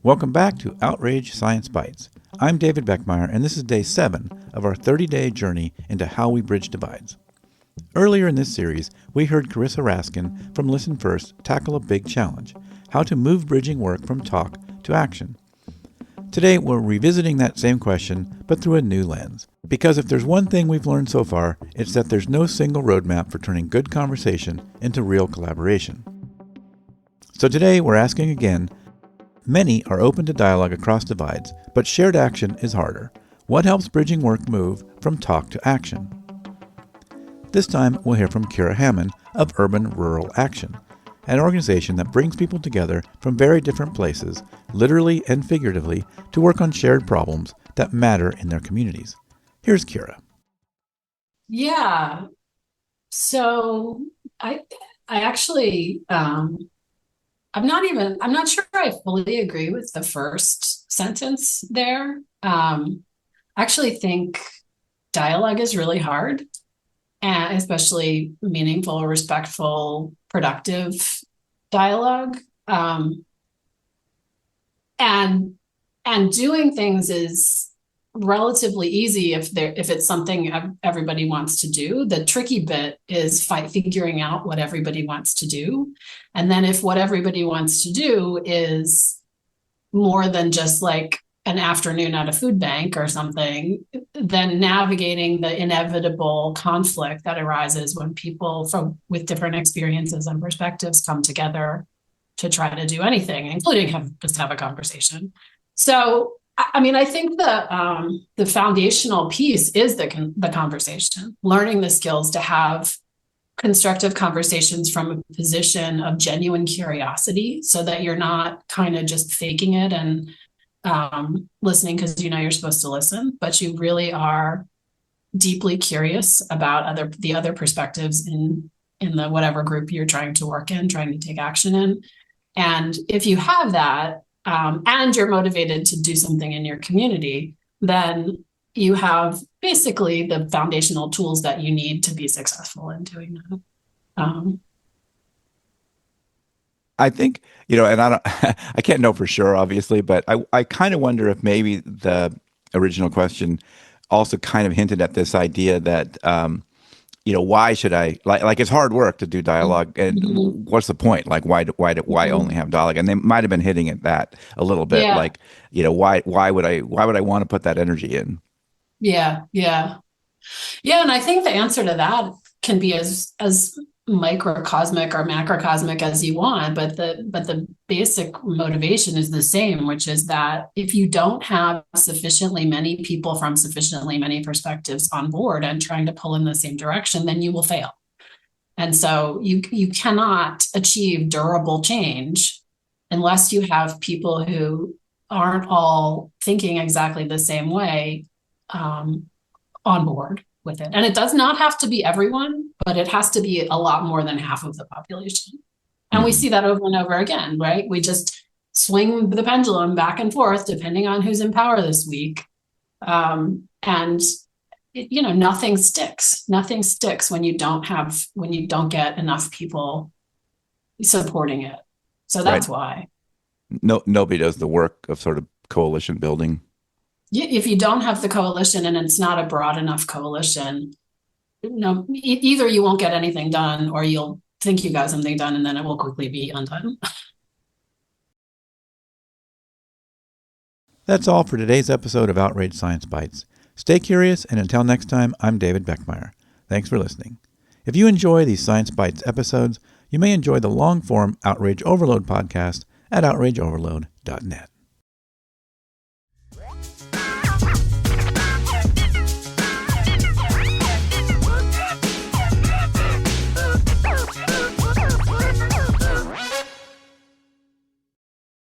Welcome back to Outrage Science Bites. I'm David Beckmeyer, and this is day 7 of our 30-day journey into how we bridge divides. Earlier in this series, we heard Carissa Raskin from Listen First tackle a big challenge, how to move bridging work from talk to action. Today, we're revisiting that same question, but through a new lens. Because if there's one thing we've learned so far, it's that there's no single roadmap for turning good conversation into real collaboration. So today, we're asking again, many are open to dialogue across divides, but shared action is harder. What helps bridging work move from talk to action? This time, we'll hear from Hamman of Urban Rural Action, an organization that brings people together from very different places, literally and figuratively, to work on shared problems that matter in their communities. Here's Kira. Yeah. So I actually, I'm not sure I fully agree with the first sentence there. I actually think dialogue is really hard, and especially meaningful, respectful, productive dialogue. And doing things is relatively easy if it's something everybody wants to do. The tricky bit is figuring out what everybody wants to do. And then if what everybody wants to do is more than just like an afternoon at a food bank or something, then navigating the inevitable conflict that arises when people with different experiences and perspectives come together to try to do anything, including have a conversation. So I mean, I think the foundational piece is the conversation, learning the skills to have constructive conversations from a position of genuine curiosity, so that you're not kind of just faking it and listening because you know you're supposed to listen, but you really are deeply curious about the other perspectives in the whatever group you're trying to work in, trying to take action in. And if you have that, and you're motivated to do something in your community, then you have basically the foundational tools that you need to be successful in doing that. I think, and I can't know for sure, obviously, but I kind of wonder if maybe the original question also kind of hinted at this idea that, why should I like it's hard work to do dialogue, and what's the point? Like, why only have dialogue? And they might have been hitting at that a little bit, Yeah. like, why would I want to put that energy in? Yeah. And I think the answer to that can be as microcosmic or macrocosmic as you want, but the basic motivation is the same, which is that if you don't have sufficiently many people from sufficiently many perspectives on board and trying to pull in the same direction, then you will fail. And so you cannot achieve durable change unless you have people who aren't all thinking exactly the same way on board with it. And it does not have to be everyone, but it has to be a lot more than half of the population. And we see that over and over again, right? We just swing the pendulum back and forth depending on who's in power this week. Nothing sticks. Nothing sticks when you don't get enough people supporting it. So that's why. Nobody does the work of sort of coalition building. If you don't have the coalition and it's not a broad enough coalition, either you won't get anything done or you'll think you got something done and then it will quickly be undone. That's all for today's episode of Outrage Science Bites. Stay curious, and until next time, I'm David Beckmeyer. Thanks for listening. If you enjoy these Science Bites episodes, you may enjoy the long-form Outrage Overload podcast at outrageoverload.net.